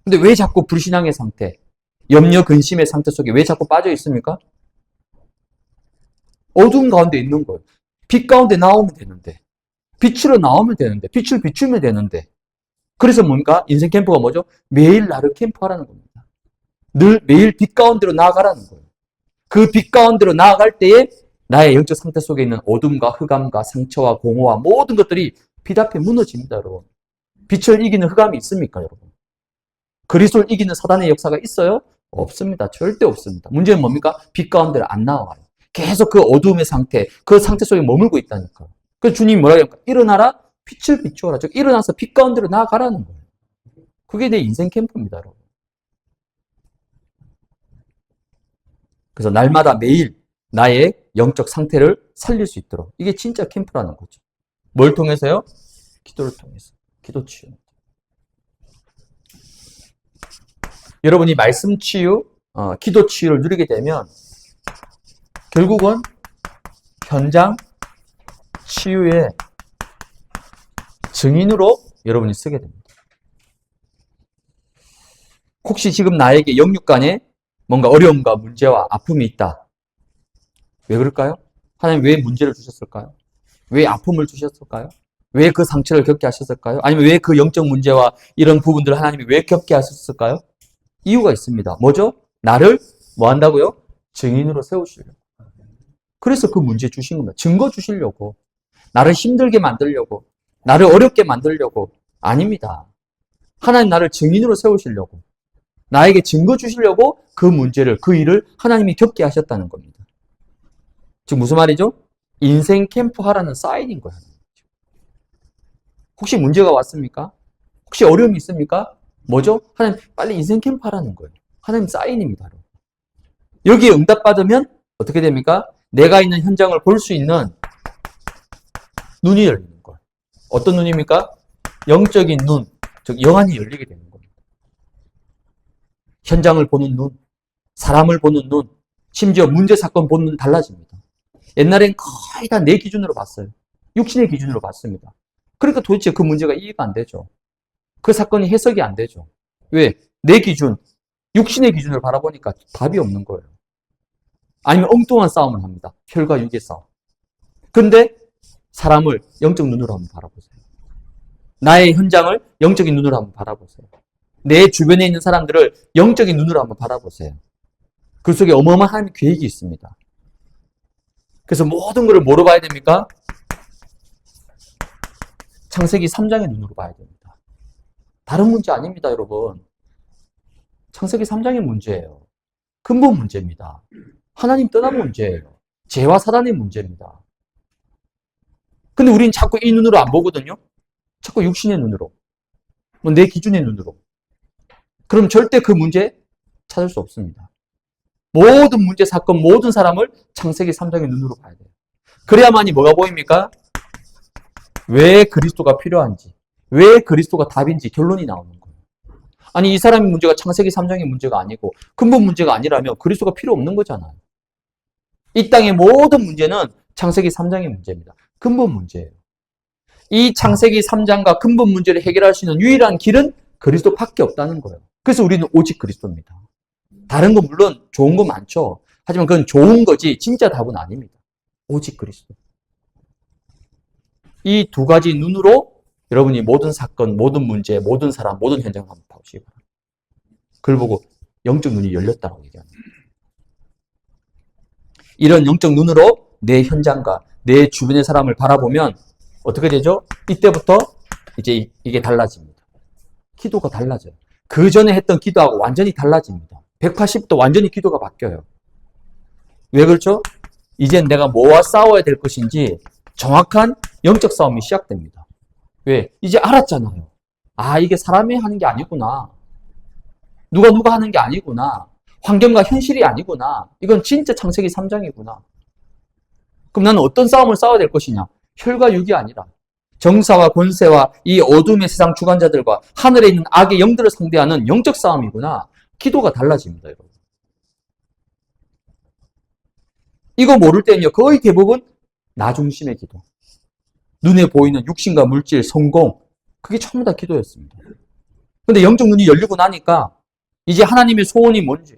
근데 왜 자꾸 불신앙의 상태, 염려, 근심의 상태 속에 왜 자꾸 빠져 있습니까? 어둠 가운데 있는 거예요. 빛 가운데 나오면 되는데, 빛으로 나오면 되는데, 빛을 비추면 되는데. 그래서 뭔가 인생 캠프가 뭐죠? 매일 나를 캠프하라는 겁니다. 늘 매일 빛 가운데로 나아가라는 거예요. 그 빛 가운데로 나아갈 때에 나의 영적 상태 속에 있는 어둠과 흑암과 상처와 공허와 모든 것들이 빛 앞에 무너집니다, 여러분. 빛을 이기는 흑암이 있습니까, 여러분? 그리스도를 이기는 사단의 역사가 있어요? 없습니다. 절대 없습니다. 문제는 뭡니까? 빛 가운데를 안 나와요. 계속 그 어둠의 상태, 그 상태 속에 머물고 있다니까요. 그래서 주님이 뭐라고 합니까? 일어나라, 빛을 비추어라. 즉 일어나서 빛 가운데로 나아가라는 거예요. 그게 내 인생 캠프입니다, 여러분. 그래서 날마다 매일 나의 영적 상태를 살릴 수 있도록. 이게 진짜 캠프라는 거죠. 뭘 통해서요? 기도를 통해서. 기도 치유. 여러분이 말씀 치유, 기도 치유를 누리게 되면 결국은 현장 치유의 증인으로 여러분이 쓰게 됩니다. 혹시 지금 나에게 영육간에 뭔가 어려움과 문제와 아픔이 있다. 왜 그럴까요? 하나님 왜 문제를 주셨을까요? 왜 아픔을 주셨을까요? 왜 그 상처를 겪게 하셨을까요? 아니면 왜 그 영적 문제와 이런 부분들을 하나님이 왜 겪게 하셨을까요? 이유가 있습니다. 뭐죠? 나를 뭐 한다고요? 증인으로 세우시려고. 그래서 그 문제 주신 겁니다. 증거 주시려고. 나를 힘들게 만들려고. 나를 어렵게 만들려고. 아닙니다. 하나님 나를 증인으로 세우시려고. 나에게 증거 주시려고 그 문제를, 그 일을 하나님이 겪게 하셨다는 겁니다. 지금 무슨 말이죠? 인생 캠프 하라는 사인인 거예요. 혹시 문제가 왔습니까? 혹시 어려움이 있습니까? 뭐죠? 하나님 빨리 인생 캠프 하라는 거예요. 하나님 사인입니다. 여기에 응답받으면 어떻게 됩니까? 내가 있는 현장을 볼 수 있는 눈이 열리는 거예요. 어떤 눈입니까? 영적인 눈, 즉 영안이 열리게 되는 겁니다. 현장을 보는 눈, 사람을 보는 눈, 심지어 문제 사건 보는 눈 달라집니다. 옛날엔 거의 다 내 기준으로 봤어요. 육신의 기준으로 봤습니다. 그러니까 도대체 그 문제가 이해가 안 되죠. 그 사건이 해석이 안 되죠. 왜? 내 기준, 육신의 기준을 바라보니까 답이 없는 거예요. 아니면 엉뚱한 싸움을 합니다. 혈과 육의 싸움. 근데 사람을 영적 눈으로 한번 바라보세요. 나의 현장을 영적인 눈으로 한번 바라보세요. 내 주변에 있는 사람들을 영적인 눈으로 한번 바라보세요. 그 속에 어마어마한 하나님의 계획이 있습니다. 그래서 모든 것을 뭐로 봐야 됩니까? 창세기 3장의 눈으로 봐야 됩니다. 다른 문제 아닙니다, 여러분. 창세기 3장의 문제예요. 근본 문제입니다. 하나님 떠난 문제예요. 죄와 사단의 문제입니다. 근데 우린 자꾸 이 눈으로 안 보거든요. 자꾸 육신의 눈으로. 내 기준의 눈으로. 그럼 절대 그 문제 찾을 수 없습니다. 모든 문제, 사건, 모든 사람을 창세기 3장의 눈으로 봐야 돼요. 그래야만이 뭐가 보입니까? 왜 그리스도가 필요한지, 왜 그리스도가 답인지 결론이 나오는 거예요. 아니 이 사람의 문제가 창세기 3장의 문제가 아니고 근본 문제가 아니라면 그리스도가 필요 없는 거잖아요. 이 땅의 모든 문제는 창세기 3장의 문제입니다. 근본 문제예요. 이 창세기 3장과 근본 문제를 해결할 수 있는 유일한 길은 그리스도밖에 없다는 거예요. 그래서 우리는 오직 그리스도입니다. 다른 건 물론 좋은 거 많죠. 하지만 그건 좋은 거지 진짜 답은 아닙니다. 오직 그리스도. 이 두 가지 눈으로 여러분이 모든 사건, 모든 문제, 모든 사람, 모든 현장을 한번 보시기 바랍니다. 그걸 보고 영적 눈이 열렸다고 얘기합니다. 이런 영적 눈으로 내 현장과 내 주변의 사람을 바라보면 어떻게 되죠? 이때부터 이제 이게 달라집니다. 기도가 달라져요. 그 전에 했던 기도하고 완전히 달라집니다. 180도 완전히 기도가 바뀌어요. 왜 그렇죠? 이젠 내가 뭐와 싸워야 될 것인지 정확한 영적 싸움이 시작됩니다. 왜? 이제 알았잖아요. 아, 이게 사람이 하는 게 아니구나. 누가 하는 게 아니구나. 환경과 현실이 아니구나. 이건 진짜 창세기 3장이구나. 그럼 나는 어떤 싸움을 싸워야 될 것이냐? 혈과 육이 아니라 정사와 권세와 이 어둠의 세상 주관자들과 하늘에 있는 악의 영들을 상대하는 영적 싸움이구나. 기도가 달라집니다, 여러분. 이거 모를 때는요, 거의 대부분 나 중심의 기도. 눈에 보이는 육신과 물질, 성공, 그게 전부 다 기도였습니다. 근데 영적 눈이 열리고 나니까 이제 하나님의 소원이 뭔지,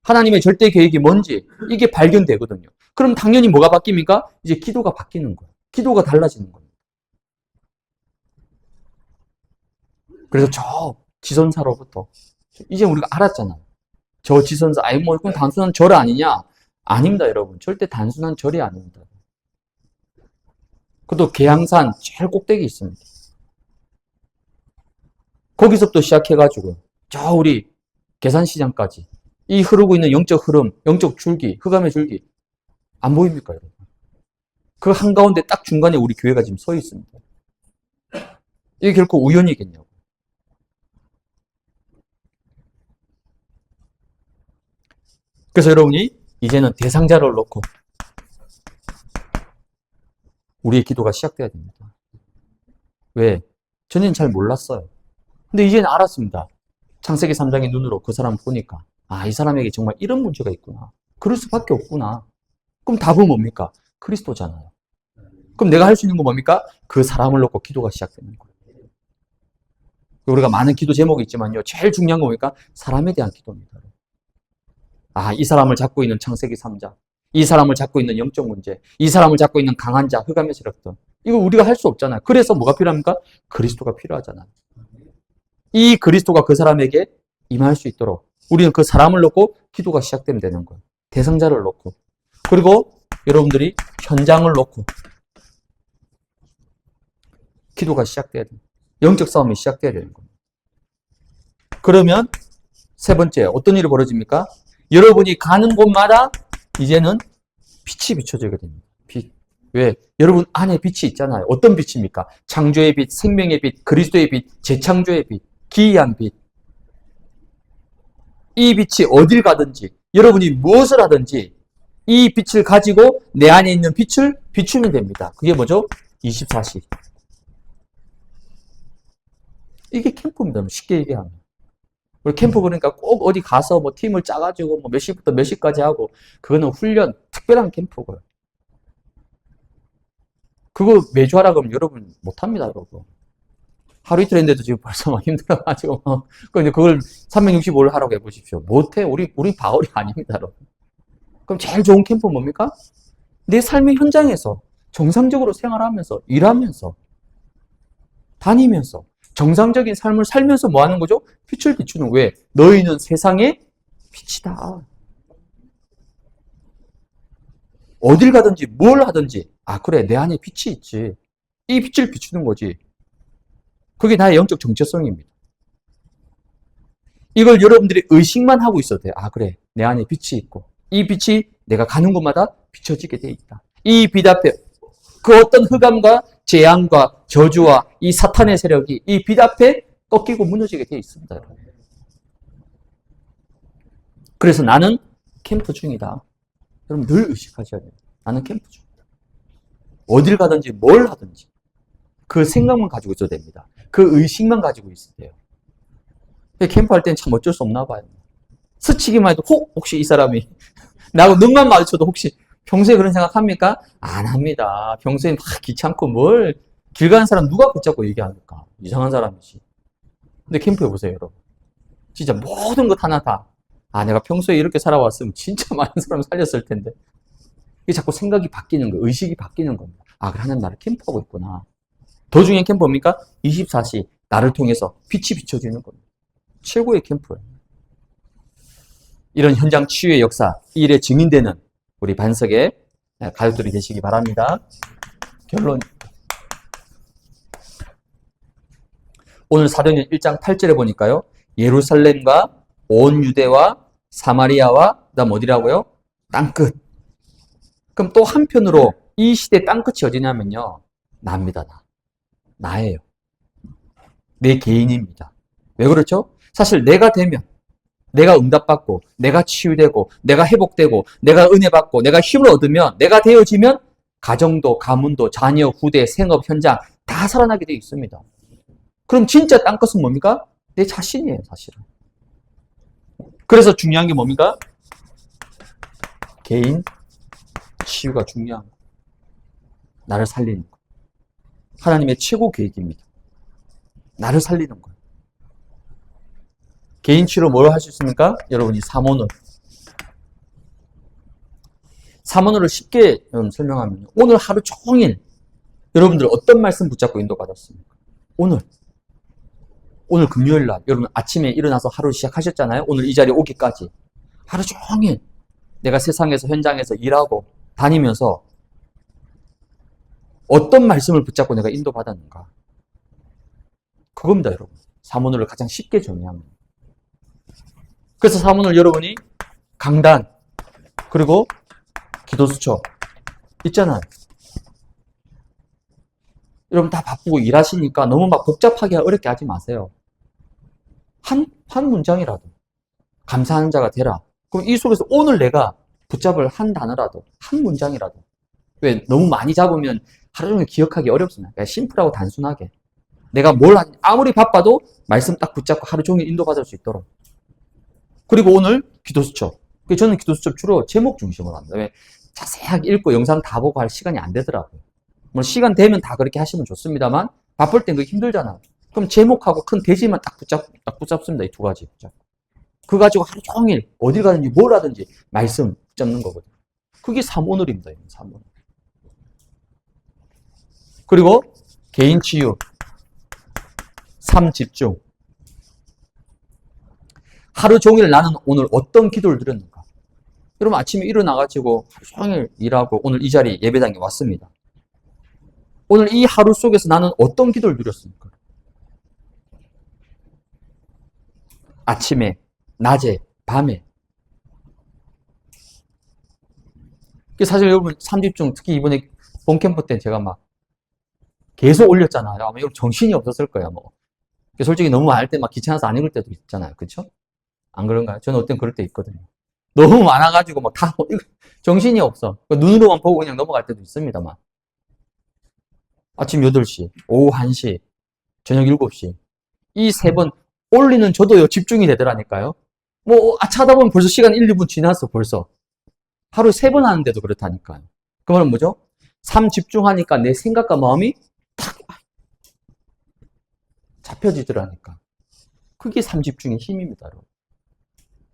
하나님의 절대 계획이 뭔지 이게 발견되거든요. 그럼 당연히 뭐가 바뀝니까? 이제 기도가 바뀌는 거예요. 기도가 달라지는 겁니다. 그래서 저 지선사로부터 이제 우리가 알았잖아요. 저 지선사, 아이 뭐 그건 단순한 절 아니냐? 아닙니다, 여러분. 절대 단순한 절이 아닙니다. 그것도 계양산 제일 꼭대기 있습니다. 거기서부터 시작해가지고 저 우리 계산시장까지 이 흐르고 있는 영적 흐름, 영적 줄기, 흑암의 줄기 안 보입니까, 여러분? 그 한가운데 딱 중간에 우리 교회가 지금 서 있습니다. 이게 결코 우연이겠냐고. 그래서 여러분이 이제는 대상자를 놓고 우리의 기도가 시작돼야 됩니다. 왜? 전에는 잘 몰랐어요. 근데 이제는 알았습니다. 창세기 3장의 눈으로 그 사람 보니까 아, 이 사람에게 정말 이런 문제가 있구나. 그럴 수밖에 없구나. 그럼 답은 뭡니까? 그리스도잖아요. 그럼 내가 할 수 있는 건 뭡니까? 그 사람을 놓고 기도가 시작되는 거예요. 우리가 많은 기도 제목이 있지만요. 제일 중요한 건 뭡니까? 사람에 대한 기도입니다. 아, 이 사람을 잡고 있는 창세기 3장. 이 사람을 잡고 있는 영적 문제. 이 사람을 잡고 있는 강한 자, 흑암의 세력들. 이거 우리가 할 수 없잖아요. 그래서 뭐가 필요합니까? 그리스도가 필요하잖아요. 이 그리스도가 그 사람에게 임할 수 있도록 우리는 그 사람을 놓고 기도가 시작되면 되는 거예요. 대상자를 놓고. 그리고 여러분들이 현장을 놓고 기도가 시작돼야 돼요. 영적 싸움이 시작돼야 되는 겁니다. 그러면 세 번째, 어떤 일이 벌어집니까? 여러분이 가는 곳마다 이제는 빛이 비춰지게 됩니다. 빛. 왜? 여러분 안에 빛이 있잖아요. 어떤 빛입니까? 창조의 빛, 생명의 빛, 그리스도의 빛, 재창조의 빛, 기이한 빛. 이 빛이 어딜 가든지, 여러분이 무엇을 하든지 이 빛을 가지고 내 안에 있는 빛을 비추면 됩니다. 그게 뭐죠? 24시. 이게 캠프입니다. 쉽게 얘기하면. 우리 캠프 그러니까 꼭 어디 가서 뭐 팀을 짜가지고 뭐 몇 시부터 몇 시까지 하고 그거는 훈련, 특별한 캠프고요. 그거 매주 하라 그러면 여러분 못합니다, 여러분. 하루 이틀 했는데도 지금 벌써 막 힘들어가지고. 그걸 365를 하라고 해보십시오. 못해. 우리 바울이 아닙니다, 여러분. 그럼 제일 좋은 캠프 뭡니까? 내 삶의 현장에서 정상적으로 생활하면서, 일하면서, 다니면서, 정상적인 삶을 살면서 뭐 하는 거죠? 빛을 비추는. 왜? 너희는 세상의 빛이다. 어딜 가든지 뭘 하든지 아 그래 내 안에 빛이 있지. 이 빛을 비추는 거지. 그게 나의 영적 정체성입니다. 이걸 여러분들이 의식만 하고 있어도 돼요. 아 그래 내 안에 빛이 있고 이 빛이 내가 가는 곳마다 비춰지게 돼 있다. 이 빛 앞에 그 어떤 흑암과 재앙과 저주와 이 사탄의 세력이 이 빛 앞에 꺾이고 무너지게 돼 있습니다. 그래서 나는 캠프 중이다. 여러분 늘 의식하셔야 돼요. 나는 캠프 중이다. 어딜 가든지 뭘 하든지 그 생각만 가지고 있어야 됩니다. 그 의식만 가지고 있어야 돼요. 캠프할 때는 참 어쩔 수 없나 봐요. 스치기만 해도 혹시 이 사람이 나하고 눈만 마주쳐도 혹시 평소에 그런 생각합니까? 안 합니다. 평소에 막 귀찮고 뭘 길 가는 사람 누가 붙잡고 얘기합니까? 이상한 사람이지. 근데 캠프에 보세요, 여러분. 진짜 모든 것 하나 다. 아, 내가 평소에 이렇게 살아왔으면 진짜 많은 사람 살렸을 텐데. 이게 자꾸 생각이 바뀌는 거예요. 의식이 바뀌는 겁니다. 아, 그래, 하나님 나를 캠프하고 있구나. 더 중요한 캠프 뭡니까? 24시 나를 통해서 빛이 비춰지는 겁니다. 최고의 캠프예요. 이런 현장 치유의 역사, 이 일에 증인되는 우리 반석의 가족들이 되시기 바랍니다. 결론. 오늘 사도행전 1장 8절에 보니까요. 예루살렘과 온 유대와 사마리아와 그다음 어디라고요? 땅끝. 그럼 또 한편으로 이 시대 땅끝이 어디냐면요. 나입니다. 나예요. 내 개인입니다. 왜 그렇죠? 사실 내가 되면 내가 응답받고 내가 치유되고 내가 회복되고 내가 은혜 받고 내가 힘을 얻으면 내가 되어지면 가정도 가문도 자녀 후대 생업 현장 다 살아나게 되어 있습니다. 그럼 진짜 땅끝은 뭡니까? 내 자신이에요, 사실은. 그래서 중요한 게 뭡니까? 개인 치유가 중요한 거. 나를 살리는 거. 하나님의 최고 계획입니다. 나를 살리는 거예요. 개인 치유로 뭘 할 수 있습니까? 여러분이 삼원을. 삼원을 쉽게 설명하면 오늘 하루 종일 여러분들 어떤 말씀 붙잡고 인도받았습니까? 오늘 금요일 날 여러분 아침에 일어나서 하루 시작하셨잖아요. 오늘 이 자리에 오기까지 하루 종일 내가 세상에서 현장에서 일하고 다니면서 어떤 말씀을 붙잡고 내가 인도받았는가. 그겁니다, 여러분. 사문을 가장 쉽게 정리하면. 그래서 사문을 여러분이 강단 그리고 기도수첩 있잖아요. 여러분 다 바쁘고 일하시니까 너무 막 복잡하게 어렵게 하지 마세요. 한 문장이라도 감사하는 자가 되라. 그럼 이 속에서 오늘 내가 붙잡을 한 단어라도 한 문장이라도. 왜 너무 많이 잡으면 하루 종일 기억하기 어렵습니다. 그러니까 심플하고 단순하게 내가 뭘 아무리 바빠도 말씀 딱 붙잡고 하루 종일 인도받을 수 있도록. 그리고 오늘 기도수첩. 저는 기도수첩 주로 제목 중심으로 합니다. 왜 자세하게 읽고 영상 다 보고 할 시간이 안 되더라고요. 뭐 시간 되면 다 그렇게 하시면 좋습니다만 바쁠 땐 그게 힘들잖아요. 그럼 제목하고 큰 대지만 딱 붙잡습니다. 이 두 가지 붙잡고. 그거 가지고 하루 종일 어딜 가든지 뭘 하든지 말씀 붙잡는 거거든요. 그게 삼오늘입니다. 삼오늘. 그리고 개인 치유, 삶 집중. 하루 종일 나는 오늘 어떤 기도를 드렸는가? 여러분 아침에 일어나가지고 하루 종일 일하고 오늘 이 자리 예배당에 왔습니다. 오늘 이 하루 속에서 나는 어떤 기도를 드렸습니까? 아침에, 낮에, 밤에. 사실 여러분 삶집중 특히 이번에 본캠프 때 제가 막 계속 올렸잖아요. 아마 여러분 정신이 없었을 거예요. 뭐. 솔직히 너무 많을 때 막 귀찮아서 안 읽을 때도 있잖아요. 그렇죠? 안 그런가요? 저는 어떤 그럴 때 있거든요. 너무 많아가지고 막 다 정신이 없어. 눈으로만 보고 그냥 넘어갈 때도 있습니다만. 아침 8시, 오후 1시, 저녁 7시. 이 세 번 올리는 저도요, 집중이 되더라니까요. 하다 보면 벌써 시간 1, 2분 지났어, 벌써. 하루에 3번 하는데도 그렇다니까요. 그 말은 뭐죠? 삶 집중하니까 내 생각과 마음이 탁 잡혀지더라니까. 그게 삶 집중의 힘입니다, 여러분.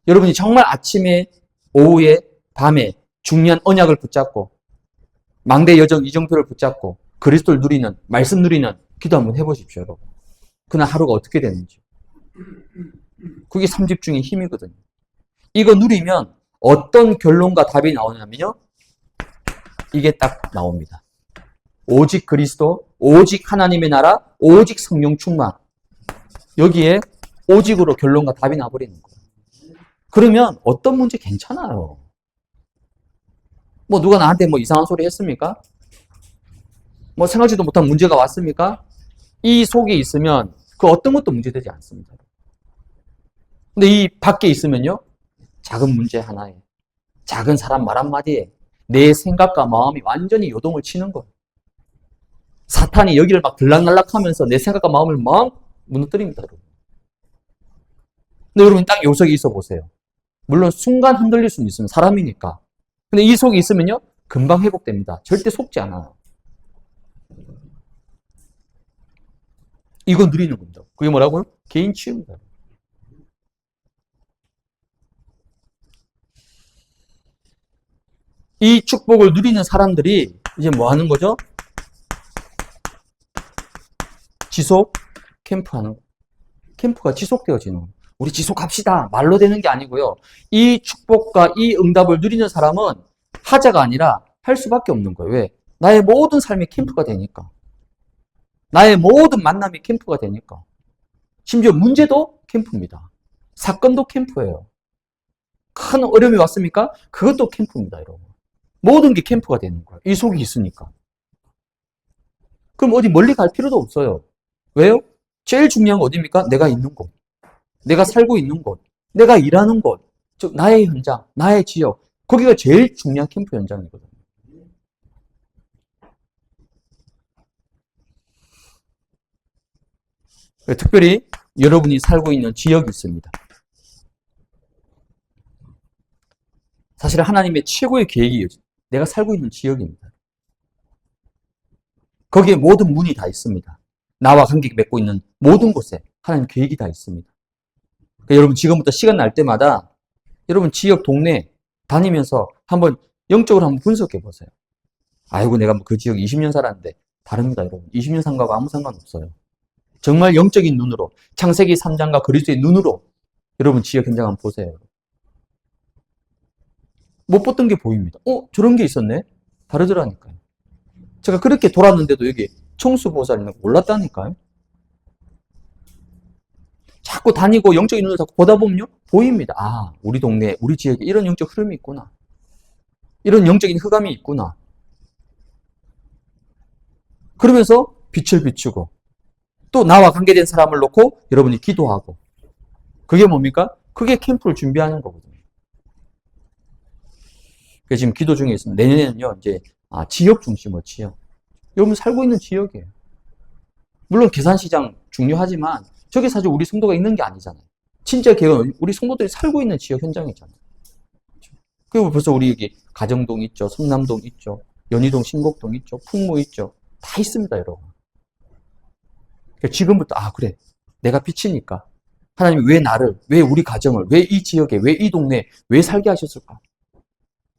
여러분이 정말 아침에, 오후에, 밤에 중요한 언약을 붙잡고 망대 여정 이정표를 붙잡고 그리스도를 누리는, 말씀 누리는 기도 한번 해보십시오, 여러분. 그날 하루가 어떻게 되는지. 그게 삶 집중의 힘이거든요. 이거 누리면 어떤 결론과 답이 나오냐면요. 이게 딱 나옵니다. 오직 그리스도, 오직 하나님의 나라, 오직 성령 충만. 여기에 오직으로 결론과 답이 나버리는 거예요. 그러면 어떤 문제 괜찮아요. 누가 나한테 이상한 소리 했습니까? 생각지도 못한 문제가 왔습니까? 이 속에 있으면 그 어떤 것도 문제되지 않습니다. 근데 이 밖에 있으면요. 작은 문제 하나에, 작은 사람 말 한마디에 내 생각과 마음이 완전히 요동을 치는 거예요. 사탄이 여기를 막 들락날락하면서 내 생각과 마음을 막 무너뜨립니다, 여러분. 근데 여러분 딱 요 속에 있어 보세요. 물론 순간 흔들릴 수는 있으면 사람이니까. 근데 이 속에 있으면요. 금방 회복됩니다. 절대 속지 않아요. 이거 누리는 겁니다. 그게 뭐라고요? 개인 치유입니다. 이 축복을 누리는 사람들이 이제 뭐 하는 거죠? 지속 캠프하는 거. 캠프가 지속되어지는 거. 우리 지속합시다. 말로 되는 게 아니고요. 이 축복과 이 응답을 누리는 사람은 하자가 아니라 할 수밖에 없는 거예요. 왜? 나의 모든 삶이 캠프가 되니까. 나의 모든 만남이 캠프가 되니까. 심지어 문제도 캠프입니다. 사건도 캠프예요. 큰 어려움이 왔습니까? 그것도 캠프입니다, 여러분. 모든 게 캠프가 되는 거예요. 이 속이 있으니까. 그럼 어디 멀리 갈 필요도 없어요. 왜요? 제일 중요한 건 어디입니까? 내가 있는 곳. 내가 살고 있는 곳. 내가 일하는 곳. 즉, 나의 현장, 나의 지역. 거기가 제일 중요한 캠프 현장이거든요. 특별히 여러분이 살고 있는 지역이 있습니다. 사실 하나님의 최고의 계획이 내가 살고 있는 지역입니다. 거기에 모든 문이 다 있습니다. 나와 관계 맺고 있는 모든 곳에 하나님 계획이 다 있습니다. 그러니까 여러분 지금부터 시간 날 때마다 여러분 지역 동네 다니면서 한번 영적으로 한번 분석해 보세요. 아이고 내가 그 지역 20년 살았는데 다릅니다, 여러분. 20년 산 거하고 아무 상관없어요. 정말 영적인 눈으로 창세기 3장과 그리스도의 눈으로 여러분 지역 현장 한번 보세요. 못 봤던 게 보입니다. 저런 게 있었네? 다르더라니까요. 제가 그렇게 돌았는데도 여기 청수보살 있는 거 몰랐다니까요. 자꾸 다니고 영적인 눈으로 자꾸 보다 보면요. 보입니다. 아, 우리 동네, 우리 지역에 이런 영적 흐름이 있구나. 이런 영적인 흑암이 있구나. 그러면서 빛을 비추고 또 나와 관계된 사람을 놓고 여러분이 기도하고 그게 뭡니까? 그게 캠프를 준비하는 거거든요. 그래서 지금 기도 중에 있습니다. 내년에는요, 이제, 지역 중심으로 지역. 여러분 살고 있는 지역이에요. 물론 계산시장 중요하지만 저게 사실 우리 성도가 있는 게 아니잖아요. 진짜 개혁은 우리 성도들이 살고 있는 지역 현장이잖아요. 그리고 벌써 우리 여기 가정동 있죠. 성남동 있죠. 연희동 신곡동 있죠. 풍무 있죠. 다 있습니다, 여러분. 그러니까 지금부터, 그래. 내가 빛이니까. 하나님이 왜 나를, 왜 우리 가정을, 왜 이 지역에, 왜 이 동네에, 왜 살게 하셨을까?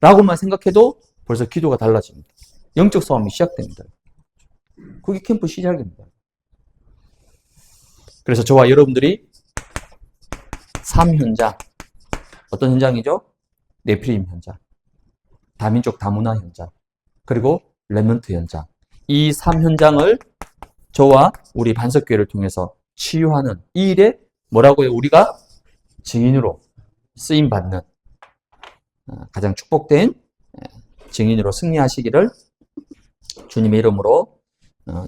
라고만 생각해도 벌써 기도가 달라집니다. 영적 싸움이 시작됩니다. 그게 캠프 시작입니다. 그래서 저와 여러분들이 삶 현장, 어떤 현장이죠? 네피림 현장, 다민족 다문화 현장, 그리고 렘넌트 현장. 이 3현장을 저와 우리 반석교회를 통해서 치유하는 이 일에 뭐라고요? 우리가 증인으로 쓰임받는 가장 축복된 증인으로 승리하시기를 주님의 이름으로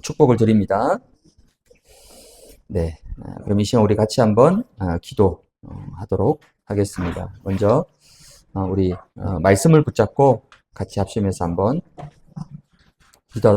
축복을 드립니다. 네, 그럼 이 시간 우리 같이 한번 기도하도록 하겠습니다. 먼저 우리 말씀을 붙잡고 같이 합심해서 한번 기도하도록